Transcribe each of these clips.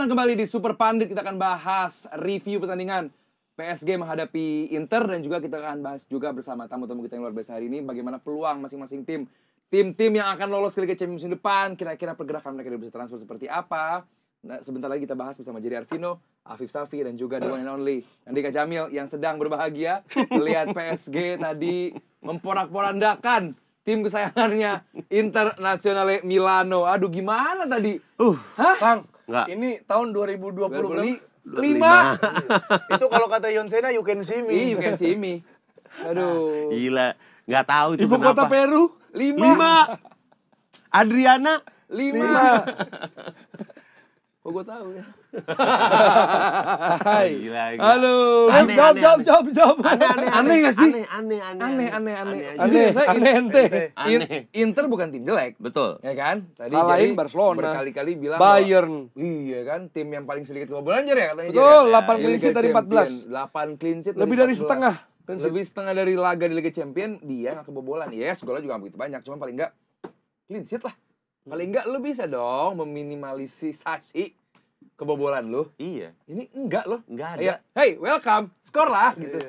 Senang kembali di Super Pandit, kita akan bahas review pertandingan PSG menghadapi Inter dan juga kita akan bahas juga bersama tamu-tamu kita yang luar biasa hari ini bagaimana peluang masing-masing tim yang akan lolos ke Liga Champions musim depan, kira-kira pergerakan mereka di bursa transfer seperti apa. Nah, sebentar lagi kita bahas bersama Jerry Arvino, Afif Safi dan juga the one and only Andika Jamil yang sedang berbahagia melihat PSG tadi memporak-porandakan tim kesayangannya Internazionale Milano. Aduh, gimana tadi? Hah? Kang, Enggak. ini tahun 2025. 5. Itu kalau kata Yonsena, you can see me. You can see me. Aduh. Gila, nggak tahu itu Ibu kota kenapa. Peru 5. Adriana 5. Oh, gue tahu ya. Hai. Gila. Halo. Aneh, Jawab. Aneh nggak sih? Aneh. Aneh ente. Inter bukan tim jelek. Betul. Ya kan? Tadi Kalahin Jerry Barcelona. berkali-kali bilang Bayern. bahwa, iya kan, tim yang paling sedikit kebobolan aja ya katanya. Betul, Jer, 8 Di clean Liga sheet dari Champion. 14. 8 clean sheet Lebih dari setengah. Lebih setengah dari laga di Liga Champion dia nggak kebobolan. Yes, golnya juga nggak begitu banyak, cuma paling nggak clean sheet lah. Paling nggak lu bisa dong meminimalisasi kebobolan lu. Iya. Ini enggak loh. Nggak ada. Kayak, hey, welcome, skor lah gitu.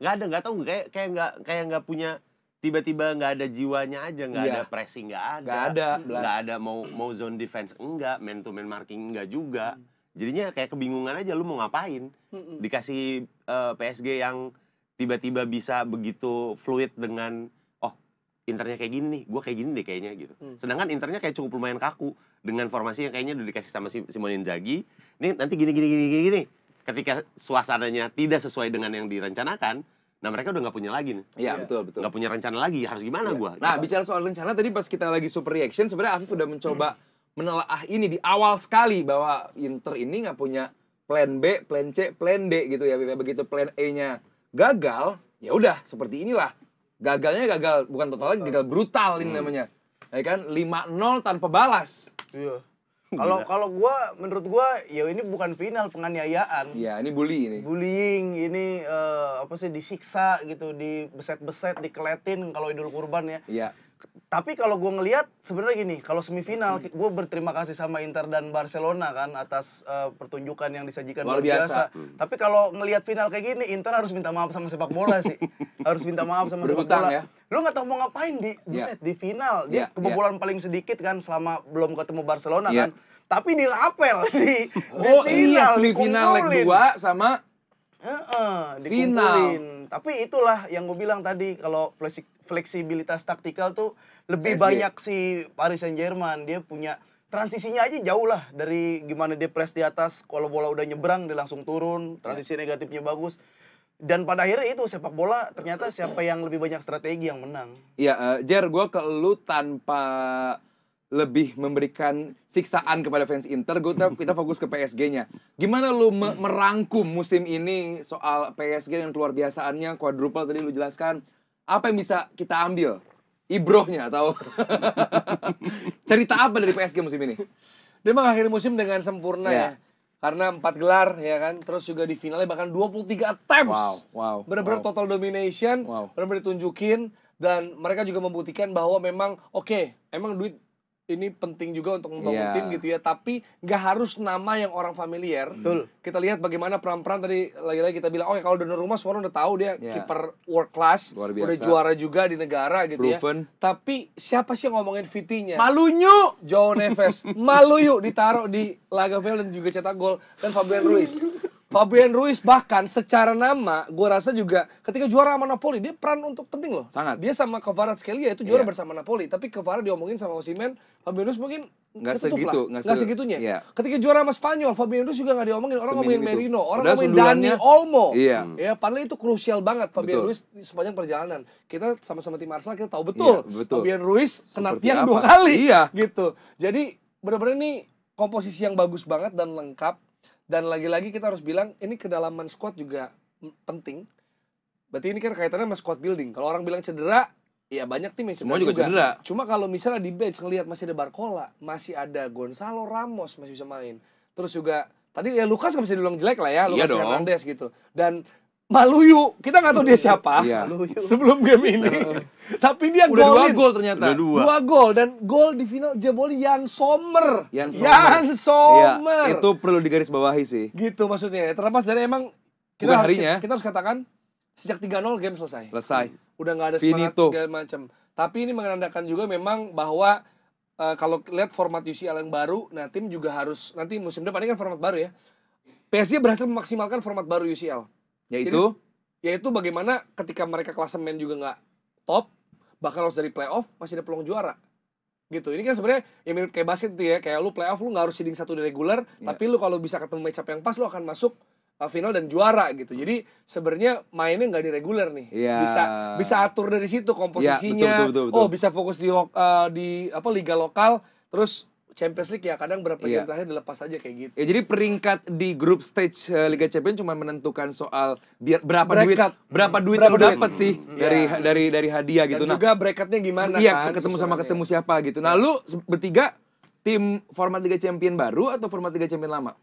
Nggak tahu kayak nggak punya, tiba-tiba nggak ada jiwanya aja, nggak Iya. ada pressing, nggak Nggak ada, mau zone defense enggak, man to man marking enggak juga. Jadinya kayak kebingungan aja lu mau ngapain. Dikasih PSG yang tiba-tiba bisa begitu fluid dengan Internya kayak gini nih, gue kayak gini deh kayaknya gitu. Sedangkan Internya kayak cukup lumayan kaku dengan formasi yang kayaknya udah dikasih sama Simone Inzaghi. Ini nanti gini. Ketika suasananya tidak sesuai dengan yang direncanakan, nah mereka udah nggak punya lagi nih. Iya, betul. Nggak punya rencana lagi, harus gimana Iya. gua? Nah, bicara soal rencana tadi pas kita lagi super reaction, sebenarnya Afif udah mencoba menelaah ini di awal sekali bahwa Inter ini nggak punya plan B, plan C, plan D gitu ya. Begitu plan A-nya gagal, ya udah seperti inilah. Gagalnya gagal bukan total lagi, gagal brutal ini namanya. Ya kan 5-0 tanpa balas. Iya. Kalau menurut gua ya ini bukan final, penganiayaan. Iya, ini bully ini. Bullying, ini disiksa gitu, dibeset-beset, dikeletin kalau Idul Kurban ya. Iya. Tapi kalau gue ngelihat sebenarnya gini, kalau semifinal gue berterima kasih sama Inter dan Barcelona kan atas pertunjukan yang disajikan Luar biasa. Tapi kalau ngelihat final kayak gini, Inter harus minta maaf sama sepak bola sih. Harus minta maaf sama sepak Berhutang bola. ya. Lu nggak tahu mau ngapain di final. Dia kebobolan paling sedikit kan selama belum ketemu Barcelona kan. Tapi dirapel di Iya, semifinal leg 2 sama dikumpulin. Tapi itulah yang gue bilang tadi, kalau fleksibilitas taktikal tuh lebih PSG. banyak si Paris Saint-Germain. Dia punya transisinya aja jauh lah dari gimana dia press di atas, kalau bola udah nyebrang dia langsung turun, transisi negatifnya bagus. Dan pada akhirnya itu sepak bola ternyata siapa yang lebih banyak strategi yang menang. Iya, Jer, gue ke lu tanpa lebih memberikan siksaan kepada fans Inter, kita fokus ke PSG-nya. Gimana lu merangkum musim ini soal PSG yang luar biasaannya, quadruple tadi lu jelaskan. Apa yang bisa kita ambil? Ibrohnya atau cerita apa dari PSG musim ini? Dia mengakhiri musim dengan sempurna Ya. ya. Karena 4 gelar ya kan, terus juga di finalnya bahkan 23 attempts. Wow. Benar-benar total domination, benar-benar ditunjukin, dan mereka juga membuktikan bahwa memang emang duit ini penting juga untuk membangun tim gitu ya, tapi nggak harus nama yang orang familiar. Betul. Kita lihat bagaimana peran-peran tadi, lagi-lagi kita bilang, kalau Donnarumma semua orang udah tahu dia kiper world class, Luar biasa. udah juara juga di negara gitu Proven. ya. Tapi siapa sih yang ngomongin Vitinya? Malunya. Joao Neves, malu yuk ditaruh di Lagerfeld dan juga cetak gol, dan Fabian Ruiz bahkan secara nama gue rasa juga ketika juara sama Napoli dia peran untuk penting loh. Sangat. Dia sama Kvaratskhelia itu juara bersama Napoli, tapi Kvara diomongin sama Osimhen, Fabian Ruiz mungkin Nggak ketutup segitu, lah. nggak Nggak segitunya. Iya. Ketika juara sama Spanyol, Fabian Ruiz juga nggak diomongin, orang ngomongin Seminim itu. Merino, orang Padahal ngomongin sundulannya- Dani Olmo. Iya. Ya, padahal itu krusial banget Fabian Betul. Ruiz sepanjang perjalanan. Kita sama-sama tim Arsenal kita tahu betul, Iya, betul. Fabian Ruiz kena Seperti tiang apa? 2 kali. Iya. Gitu. Jadi benar-benar ini komposisi yang bagus banget dan lengkap. Dan lagi-lagi kita harus bilang ini kedalaman squad juga penting. Berarti ini kan kaitannya sama squad building. Kalau orang bilang cedera, ya banyak tim yang Semua juga cedera. Cuma kalau misalnya di bench ngelihat masih ada Barcola, masih ada Gonzalo Ramos masih bisa main. Terus juga tadi ya Lucas nggak bisa dibilang jelek lah ya, Iya Lucas dong. Hernandez gitu. Dan Maluyu, kita nggak tahu dia siapa Iya. sebelum game ini. Tapi dia Udah 2 golin. gol ternyata. Udah 2. 2 gol dan gol di final jeboli Jan Sommer. Jan Jan Sommer. Iya, itu perlu digarisbawahi sih. Gitu maksudnya. Terlepas dari emang Bukan kita harus harinya. kita harus katakan sejak 3-0 game selesai. Selesai. Udah nggak ada semangat Finito. segala macam. Tapi ini menandakan juga memang bahwa kalau lihat format UCL yang baru, nah tim juga harus nanti musim depan ini kan format baru ya. PSG berhasil memaksimalkan format baru UCL. Yaitu bagaimana ketika mereka klasemen juga nggak top, bahkan lolos dari playoff masih ada peluang juara. Gitu. Ini kan sebenarnya ya mirip kayak basket tuh ya, kayak lu playoff lu nggak harus seeding 1 di regular, tapi lu kalau bisa ketemu match up yang pas lu akan masuk final dan juara gitu. Jadi sebenarnya mainnya nggak di reguler nih. Iya. Bisa atur dari situ komposisinya. Betul. Oh, bisa fokus di liga lokal, terus Champions League ya kadang berapa game terakhir dilepas aja kayak gitu. Ya, jadi peringkat di grup stage Liga Champions cuma menentukan soal berapa duit lu dapat sih dari hadiah gitu. Dan juga bracketnya gimana iya, kan. ketemu siapa gitu. Nah, lu bertiga tim format Liga Champions baru atau format Liga Champions lama?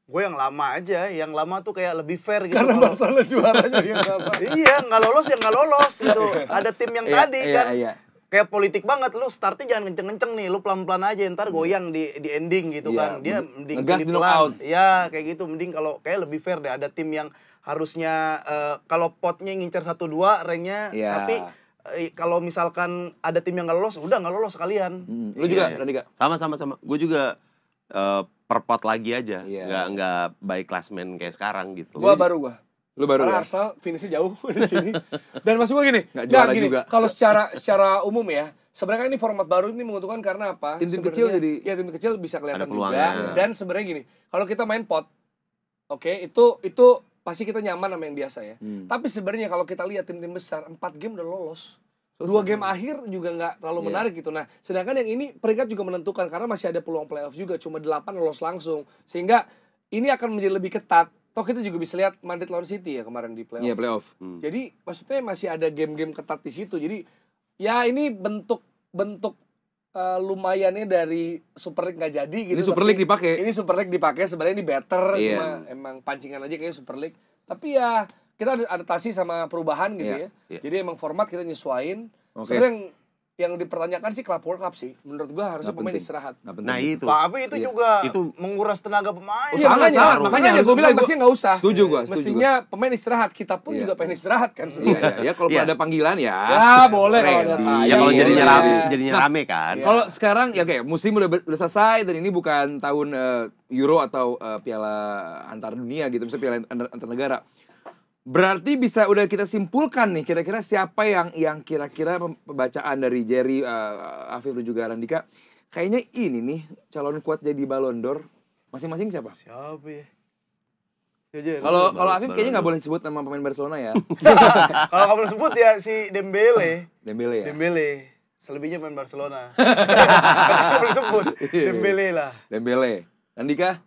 Gue yang lama aja, yang lama tuh kayak lebih fair gitu. Karena masalah juaranya yang lama. Iya, nggak lolos ya nggak lolos gitu. Ada tim yang tadi kan. Iya. Kayak politik banget, lu startnya jangan kenceng-kenceng nih, lu pelan-pelan aja, ntar goyang di ending gitu kan. Dia mending ngegas pilih di knockout. Ya, kayak gitu, mending kalau kayak lebih fair deh. Ada tim yang harusnya kalau potnya ngincer 1-2 ranknya, tapi kalau misalkan ada tim yang nggak lolos, udah nggak lolos sekalian. Lu juga, Randika? Sama. Gue juga per pot lagi aja. Iya. Nggak baik klasmen kayak sekarang gitu. Gua baru. Lu baru Karena ya? Arsenal finishnya jauh di sini. Dan maksud gue gini, Nggak juara juga. Kalau secara umum ya, sebenarnya ini format baru ini menguntungkan karena apa? Tim-tim kecil Sebenarnya, jadi ya tim kecil bisa kelihatan ada peluangnya. juga. Dan sebenarnya gini, kalau kita main pot, oke, itu pasti kita nyaman sama yang biasa ya. Tapi sebenarnya kalau kita lihat tim-tim besar, 4 game udah lolos. 2 game akhir juga nggak terlalu menarik gitu. Nah, sedangkan yang ini peringkat juga menentukan karena masih ada peluang playoff juga, cuma 8 lolos langsung. Sehingga ini akan menjadi lebih ketat. Toh kita juga bisa lihat Madrid lawan City ya kemarin di playoff. Iya, playoff. Jadi maksudnya masih ada game-game ketat di situ. Jadi ya ini bentuk lumayannya dari Super League nggak jadi gitu. Ini Super League dipakai. Ini Super League dipakai sebenarnya ini better, Iya. cuma emang pancingan aja kayaknya Super League. Tapi ya kita adaptasi sama perubahan gitu ya. Iya. Jadi emang format kita nyesuain. Oke. Sebenarnya yang dipertanyakan sih Club World Cup sih. Menurut gua harusnya Nggak pemain penting. istirahat. Nggak penting. Nah itu. Tapi itu juga Itu menguras tenaga pemain. Iya, sangat, makanya gue bilang gua- mestinya nggak usah. Setuju gua, setuju Mestinya pemain istirahat, kita pun Iya. juga pengen istirahat kan. Iya, kalau Iya. ada panggilan ya. Ya boleh kalau ada Ready. tayang. Ya kalau Iya, jadinya iya. rame, jadinya Nah, rame kan. Kalau sekarang ya kayak musim udah selesai dan ini bukan tahun Euro atau piala antar dunia gitu, misalnya piala antar negara. Berarti bisa udah kita simpulkan nih kira-kira siapa yang kira-kira pembacaan dari Jerry, Afif dan juga Randika. Kayaknya ini nih calon kuat jadi Ballon d'Or. Masing-masing siapa? Siapa ya? Kalau Afif kayaknya nggak boleh sebut nama pemain Barcelona ya. Kalau kamu sebut ya si Dembele. Dembele ya. Dembele. Selebihnya main Barcelona. Kamu boleh sebut Dembele lah. Dembele. Randika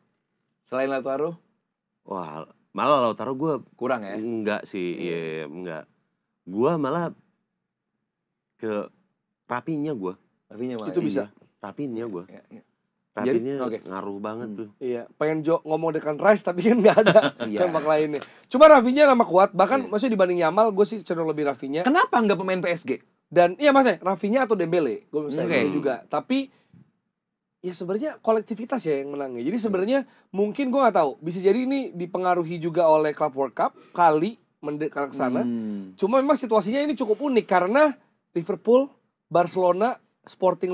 selain Lautaro Wah, malah Lautaro gue kurang ya. enggak sih, iya enggak. Gue malah ke Rapinya gue. Rafinya malah. Itu bisa. Rapinya gue. Ya, ya. Rapinya Jadi, oke. ngaruh banget tuh. Iya, pengen ngomong dengan Rice tapi kan nggak ada Iya. tembak lainnya. Cuma Rafinha nama kuat, bahkan maksudnya dibanding Yamal, gue sih cenderung lebih Rafinha. Kenapa nggak pemain PSG? Dan iya maksudnya Rafinha atau Dembele, gue bisa Oke. juga. Tapi ya sebenarnya kolektivitas ya yang menangnya. Jadi sebenarnya mungkin gue nggak tahu, bisa jadi ini dipengaruhi juga oleh Club World Cup kali mendekat ke sana. Cuma memang situasinya ini cukup unik karena Liverpool, Barcelona, Sporting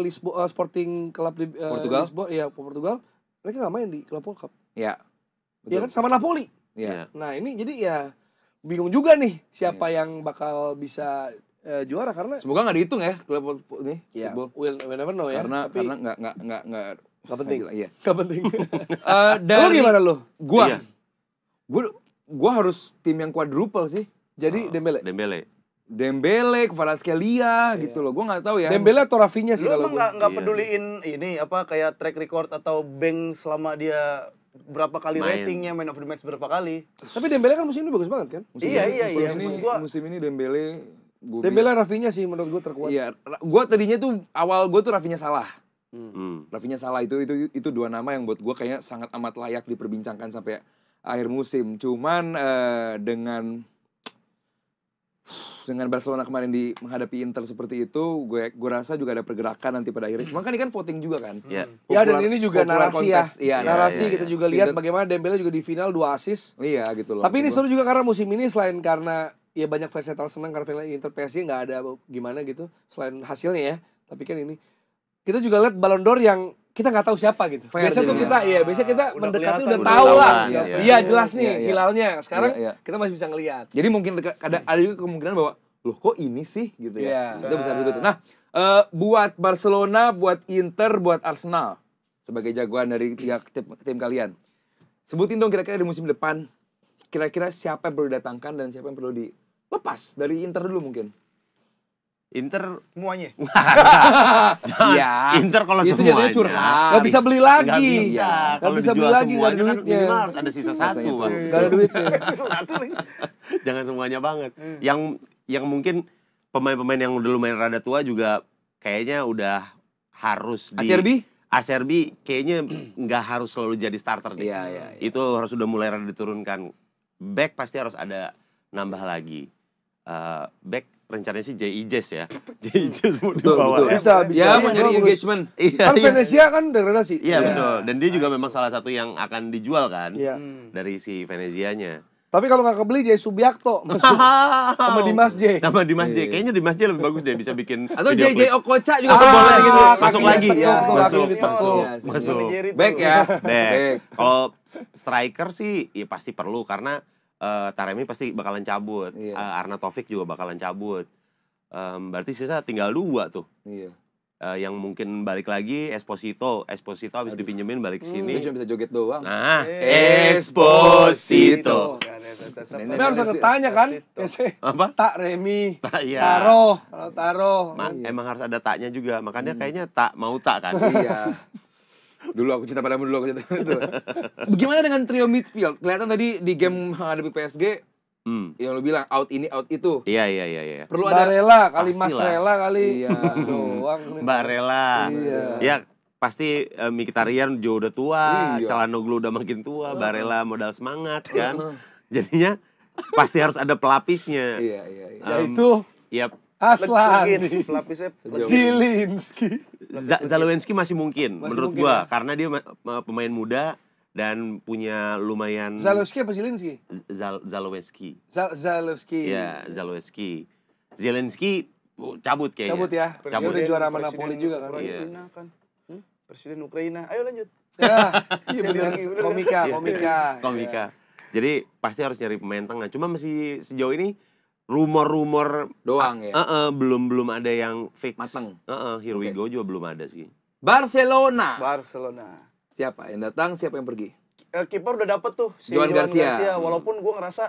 Club di Portugal? Lisbon, ya Portugal, mereka nggak main di Club World Cup. Ya. Ya kan sama Napoli. Iya. Nah ini jadi ya bingung juga nih siapa yang bakal bisa juara karena Semoga nggak dihitung ya klub ini ya football. we'll never know ya. Karena tapi nggak penting. Iya. nggak penting. Dari Lu gimana lu? Iya. Gua harus tim yang quadruple sih. Jadi Dembele. Dembele, Kvaratskhelia gitu loh. Gua nggak tahu ya. Dembele atau Rafinha sih Lu kalau emang gua. nggak Iya. peduliin ini apa kayak track record atau bank selama dia berapa kali Main. ratingnya, man of the match berapa kali? Tapi Dembele kan musim ini bagus banget kan? Iya. Musim ini Dembele. Dembele Rafinha sih menurut gua terkuat. Iya. Gua tadinya tuh awal gua tuh Rafinha salah. Hmm. Rafinha salah itu dua nama yang buat gua kayaknya sangat amat layak diperbincangkan sampai akhir musim. Cuman dengan Barcelona kemarin menghadapi Inter seperti itu, gue rasa juga ada pergerakan nanti pada akhirnya. Cuma kan ini kan voting juga kan. Iya. Ya dan ini juga Popular narasi ya. contest. Iya, narasi iya, kita iya. juga lihat Inter- bagaimana Dembele juga di final 2 assist. Iya gitu loh. Tapi ini maksud seru juga karena musim ini selain karena ya banyak fans netral senang karena final Inter PSG nggak ada gimana gitu selain hasilnya ya. Tapi kan ini kita juga lihat Ballon d'Or yang kita nggak tahu siapa gitu. Fair Biasanya tuh jadi kita ya. biasanya kita Udah mendekati kelihatan, udah udah tahu tahu lah. lah, Iya, iya. jelas nih Iya, iya. hilalnya. Sekarang Iya, iya. kita masih bisa ngelihat. Jadi mungkin ada juga kemungkinan bahwa loh kok ini sih gitu ya. Iya. Kita bisa begitu. Nah, buat Barcelona, buat Inter, buat Arsenal sebagai jagoan dari 3 tim kalian. Sebutin dong kira-kira di musim depan kira-kira siapa yang perlu didatangkan dan siapa yang perlu dilepas dari Inter dulu mungkin. Inter Semuanya. jangan. Iya. Inter kalau Itu semuanya jadinya curhat. Nggak bisa beli lagi. Nggak bisa. Nggak Kalau bisa beli dijual lagi, nggak ada semuanya kan duitnya. minimal harus ada sisa Rasanya satu, tuh. Bang. Nggak ada duitnya. Satu nih. Jangan semuanya banget. Yang mungkin pemain-pemain yang udah lumayan rada tua juga kayaknya udah harus di Acerbi kayaknya nggak harus selalu jadi starter deh. Iya, iya, iya. Itu harus udah mulai rada diturunkan. Back pasti harus ada nambah lagi. Back rencananya sih J.I. Jazz ya. J.I. Jazz mau dibawa. Betul. Bisa, bisa. Ya, Iya, mau nyari bagus. engagement. Iya, Kan iya. Venezia kan degradasi. Iya, betul. Dan dia juga memang salah satu yang akan dijual kan. Iya. Dari si Venezianya. Tapi kalau nggak kebeli Jay Subiakto masuk sama Dimas J. Nama Dimas J. Iya. Kayaknya Dimas J lebih bagus deh, bisa bikin Atau video JJ klip. Okocha juga Ah, boleh gitu. masuk kakinya lagi. senior tuh, Masuk. kakinya ditekuk. Masuk. Manajeri tuh. Back ya. Back. Kalau striker sih ya pasti perlu karena Taremi pasti bakalan cabut. Iya. Arna Taufik juga bakalan cabut. Berarti sisa tinggal 2 tuh. Iya. Yang mungkin balik lagi Esposito habis dipinjemin balik ke Dia sini. cuma bisa joget doang. Nah, Esposito. Esposito. Tapi harus ada tanya kan? Apa? Tak Remi. Iya. Taro, kalau Taro. Emang harus ada taknya juga. Makanya kayaknya tak mau tak kan. Iya. Dulu aku cinta padamu, dulu aku cinta padamu. Bagaimana dengan trio midfield? Kelihatan tadi di game menghadapi PSG, yang lu bilang out ini out itu. Iya. Perlu ada Barella kali Mas Pastilah. Rela kali. Iya. Doang. Mbak Rela. Iya. Ya pasti Mkhitaryan juga udah tua, Iya. Calhanoglu udah makin tua, Barella modal semangat kan. Jadinya pasti harus ada pelapisnya. Iya. Ya itu Ya Aslan. Pelapisnya Zielinski. Zalewski masih mungkin Masih menurut mungkin, gua ya? karena dia pemain muda dan punya lumayan Zalewski apa Zielinski? Zalewski. Zalewski. Ya, Zalewski. Zelensky cabut kayaknya. Cabut ya. Dia udah juara sama Presiden Napoli juga kan. Iya. Ukraina kan. Presiden Ukraina. Ayo lanjut. Ya. Iya, bener. Komika. Komika. Jadi pasti harus nyari pemain tengah. Cuma masih sejauh ini rumor-rumor Doang ya. belum ada yang fix. Mateng. Here we go juga belum ada sih. Barcelona. Barcelona. Siapa yang datang, siapa yang pergi? Kiper udah dapet tuh si Joan Joan Garcia. Garcia. Walaupun gue ngerasa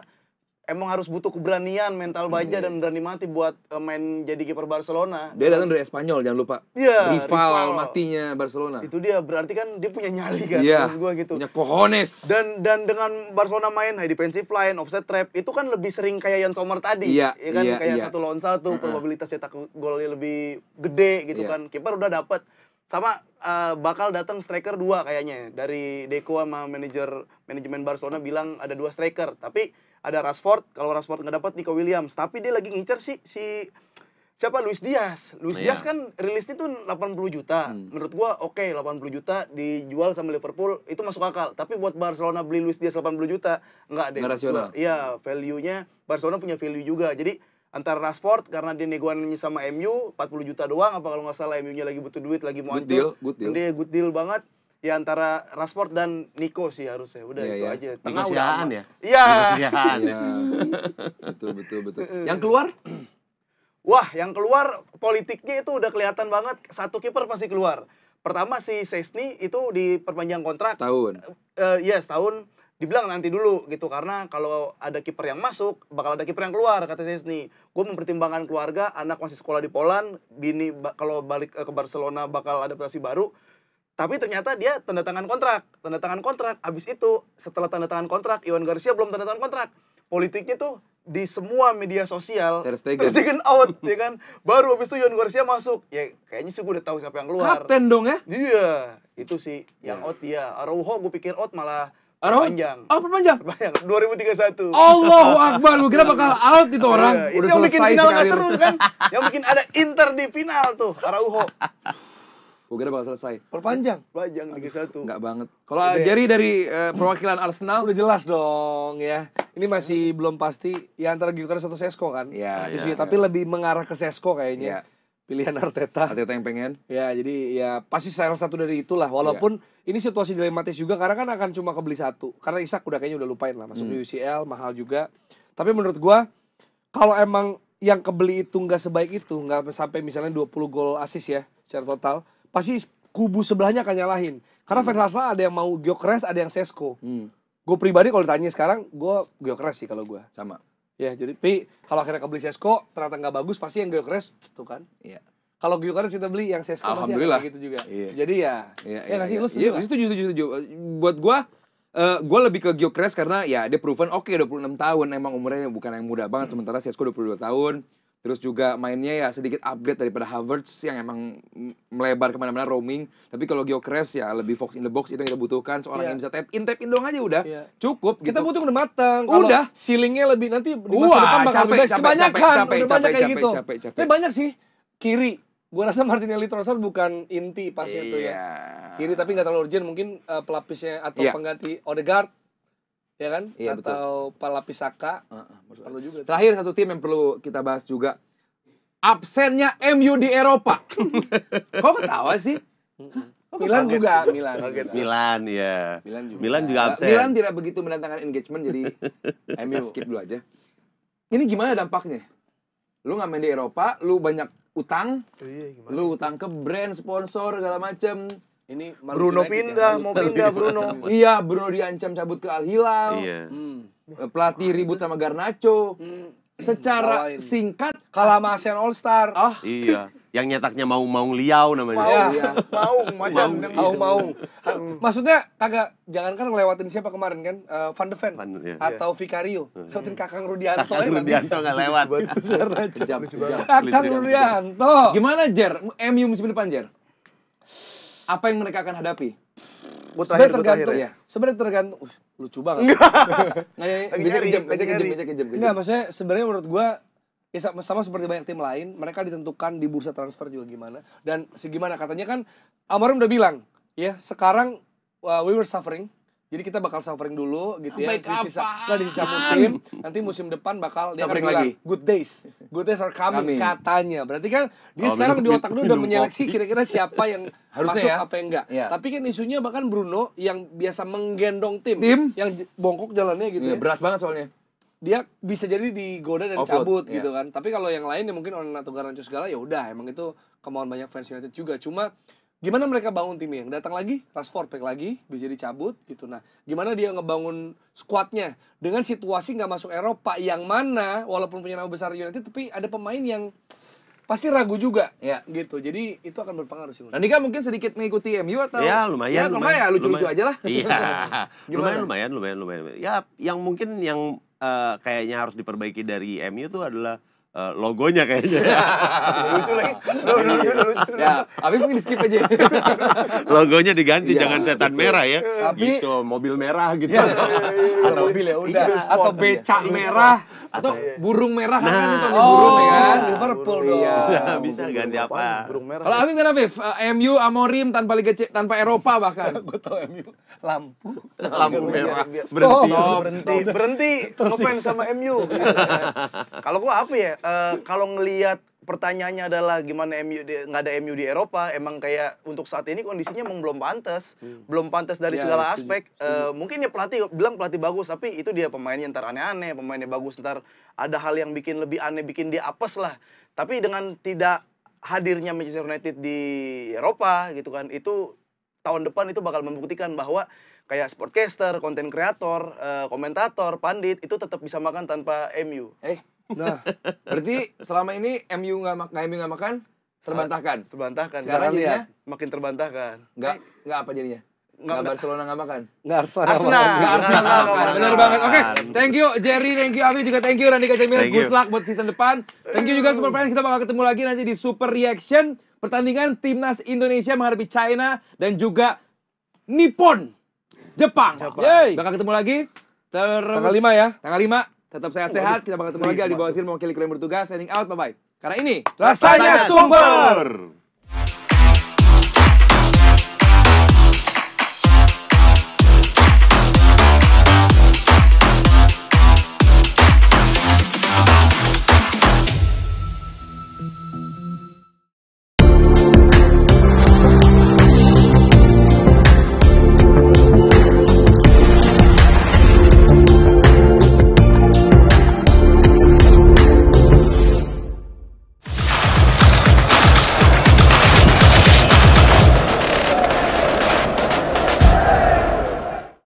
emang harus butuh keberanian, mental baja dan berani mati buat main jadi kiper Barcelona. Dia datang dari Espanyol, jangan lupa. Iya, rival matinya Barcelona. Itu dia berarti kan dia punya nyali kan, Iya. maksud gua gitu. Punya cojones. Dan dengan Barcelona main high defensive line, offset trap, itu kan lebih sering kayak Jan Sommer tadi. Iya, ya kan iya, kayak iya. 1 lawan 1, probabilitas cetak golnya lebih gede gitu Iya. kan. Kiper udah dapet. Sama bakal datang striker 2 kayaknya. Dari Deco sama manajemen Barcelona bilang ada 2 striker, tapi ada Rashford, kalau Rashford nggak dapat Nico Williams, tapi dia lagi ngincer si siapa Luis Diaz. Luis Iya. Diaz kan rilisnya tuh 80 juta. Menurut gua oke, 80 juta dijual sama Liverpool itu masuk akal. Tapi buat Barcelona beli Luis Diaz 80 juta enggak deh. Nggak menurut gua. rasional. Iya, value-nya Barcelona punya value juga. Jadi antara Rashford karena dia negoannya sama MU 40 juta doang, apa kalau nggak salah MU-nya lagi butuh duit, lagi mau Good deal, good deal. Dia good deal banget. Ya antara Rashford dan Nico sih harusnya. Udah Iya, itu iya. aja. Nico Tengah udah Siahaan aman. ya? Iya. Siahaan ya. Betul. Yang keluar? Wah, yang keluar politiknya itu udah kelihatan banget. Satu kiper pasti keluar. Pertama si Szczęsny itu diperpanjang kontrak. Tahun. Setahun. Dibilang nanti dulu gitu, karena kalau ada kiper yang masuk bakal ada kiper yang keluar, kata Szczęsny. Gue mempertimbangkan keluarga, anak masih sekolah di Poland, bini kalau balik ke Barcelona bakal adaptasi baru. Tapi ternyata dia tanda tangan kontrak. Abis itu setelah tanda tangan kontrak, Joan Garcia belum tanda tangan kontrak. Politiknya tuh di semua media sosial Ter Stegen out ya kan. Baru abis itu Joan Garcia masuk. Ya kayaknya sih gue udah tahu siapa yang keluar. Kapten dong ya? Iya, itu sih yang out dia. Araujo gue pikir out malah Araujo? Panjang. Oh, perpanjang. Banyak 2031. Allahu Akbar, lu kira bakal out itu orang. Iya, itu Udah yang bikin selesai final nggak sekali. seru kan? Yang bikin ada Inter di final tuh, Araujo. Gue kira bakal selesai. Perpanjang. Panjang 31. Enggak banget. Kalau Jerry dari perwakilan Arsenal, Udah jelas dong ya. Ini masih belum pasti ya antara Gyökeres atau Sesko kan. Iya, Isunya, iya. tapi lebih mengarah ke Sesko kayaknya. Iya. Pilihan Arteta. Arteta yang pengen. Ya, jadi ya pasti salah satu dari itulah. Walaupun ini situasi dilematis juga karena kan akan cuma kebeli satu. Karena Isak udah kayaknya udah lupain lah masuk di UCL, mahal juga. Tapi menurut gua kalau emang yang kebeli itu nggak sebaik itu, nggak sampai misalnya 20 gol assist ya secara total, pasti kubu sebelahnya akan nyalahin. Karena fans Arsenal ada yang mau Gyökeres, ada yang Sesko. Gue pribadi kalau ditanya sekarang, gue Gyökeres sih kalau gue. Sama. Ya, jadi tapi kalau akhirnya kebeli Sesko ternyata nggak bagus, pasti yang Gyökeres tuh kan. Iya. Kalau Gyökeres kita beli yang Sesko pasti Alhamdulillah. akan kayak gitu juga. Iya. Jadi ya, nggak sih lu setuju? nggak? Setuju. Buat gue lebih ke Gyökeres karena ya dia proven 26 tahun emang umurnya bukan yang muda banget, sementara Sesko 22 tahun. Terus juga mainnya ya sedikit upgrade daripada Havertz yang emang melebar kemana-mana roaming. Tapi kalau Gyökeres ya lebih fox in the box, itu yang kita butuhkan. Seorang yang bisa tap in doang aja udah Iya. cukup. Kita gitu. butuh udah matang. Udah. Kalau ceilingnya lebih nanti di masa depan bakal lebih baik. Kebanyakan, udah banyak kayak gitu. capek. Tapi banyak sih kiri. Gua rasa Martinelli Trossard bukan inti pas itu ya. Kiri tapi nggak terlalu urgent, mungkin pelapisnya atau Iya. pengganti Odegaard, ya kan? Iya, Atau pelapis Saka. Perlu juga. Terakhir satu tim yang perlu kita bahas juga. Absennya MU di Eropa. Kok ketawa sih? Milan juga, Milan. Milan ya. Milan juga. absen. Milan tidak begitu mendatangkan engagement, jadi MU skip dulu aja. Ini gimana dampaknya? Lu nggak main di Eropa, lu banyak utang, lu utang ke brand, sponsor, segala macem. Ini Bruno pindah, mau pindah Bruno. Iya, Bruno diancam cabut ke Al Hilal. Iya. Pelatih ribut sama Garnacho. Secara Bawain. singkat, kalah sama ASEAN All Star. Iya. Yang nyetaknya Maung Liao namanya. Mau, Iya. macam Mau. Maksudnya kagak jangankan ngelewatin siapa kemarin kan? Van de Ven Iya. atau Vicario. Lewatin Kakang Rudianto. Kakak Rudianto nggak lewat. kejam. Kakang Rudianto. Gimana, Jer? MU musim depan, Jer? Apa yang mereka akan hadapi? Terakhir Tergantung. ya. Sebenarnya tergantung. Lucu banget. Bisa kejam. Enggak, maksudnya sebenarnya menurut gua ya sama seperti banyak tim lain, mereka ditentukan di bursa transfer juga gimana. Dan segimana katanya kan Amorim udah bilang, ya sekarang we were suffering. Jadi kita bakal suffering dulu gitu ya. Sampai Di sisa musim, nanti musim depan bakal dia akan Suffering bilang, lagi. good days are coming, Coming. katanya. Berarti kan dia Oh, sekarang di minum- otak dia udah minum menyeleksi kopi. kira-kira siapa yang Harusnya masuk ya. apa yang enggak. Iya. Tapi kan isunya bahkan Bruno yang biasa menggendong tim. yang bongkok jalannya gitu Iya, ya. berat banget soalnya. Dia bisa jadi digoda dan Offload, cabut iya. gitu kan. Tapi kalau yang lain ya mungkin Onana atau Garnacho segala ya udah emang itu kemauan banyak fans United juga. Cuma gimana mereka bangun timnya? Datang lagi, Rashford back lagi, bisa dicabut gitu. Nah, gimana dia ngebangun skuadnya dengan situasi nggak masuk Eropa yang mana walaupun punya nama besar United tapi ada pemain yang pasti ragu juga Ya. gitu. Jadi itu akan berpengaruh sih. menurut Andika mungkin sedikit mengikuti MU atau? Ya lumayan. Ya, lumayan. Lucu-lucu aja lah. Iya. Gimana? lumayan. Ya yang mungkin yang kayaknya harus diperbaiki dari MU itu adalah logonya kayaknya. Lucu lagi. Lucu. Ya, tapi mungkin di skip aja. Logonya diganti, Iya. jangan setan merah ya. Tapi- gitu, mobil merah gitu. Atau mobil ya udah, Iya, atau sport. becak merah. Atau burung merah kan Nah. itu burung ya kan. Liverpool Iya. dong. Ya, bisa ganti apa? Burung merah. Kalau Afif kan Afif, MU Amorim tanpa Liga tanpa Eropa bahkan. Gue tau MU lampu. Lampu merah. Berhenti ngefans sama MU. Kalau gua apa ya? Kalau ngelihat pertanyaannya adalah gimana nggak ada MU di Eropa, emang kayak untuk saat ini kondisinya emang belum pantas. Belum pantas dari Ya, segala setuju, aspek. Mungkin ya pelatih bilang pelatih bagus, tapi itu dia pemainnya ntar aneh-aneh, pemainnya bagus ntar ada hal yang bikin lebih aneh, bikin dia apes lah. Tapi dengan tidak hadirnya Manchester United di Eropa gitu kan, itu tahun depan itu bakal membuktikan bahwa kayak sportcaster, konten kreator, komentator, pandit itu tetap bisa makan tanpa MU. Nah, Berarti selama ini MU nggak makan, terbantahkan. Terbantahkan. Sekarang jadinya makin terbantahkan. nggak apa jadinya? Nggak Nggak- Barcelona nggak makan. nggak Arsenal. Arsenal. Nggak Arsenal nggak makan. Nggak Benar makan. banget. Oke, thank you Jerry, thank you Afif, juga thank you Randika Jamil. Thank Good you. luck buat season depan. Thank you juga Super Friends. Kita bakal ketemu lagi nanti di Super Reaction pertandingan timnas Indonesia menghadapi China dan juga Nippon. Jepang. Yeay. Bakal ketemu lagi. Terus Tanggal 5 ya. Tanggal 5. Tetap sehat-sehat. Kita bakal ketemu lagi. Aldi Bawasir mewakili kru yang bertugas. Signing out. Bye-bye. Karena ini Rasanya super.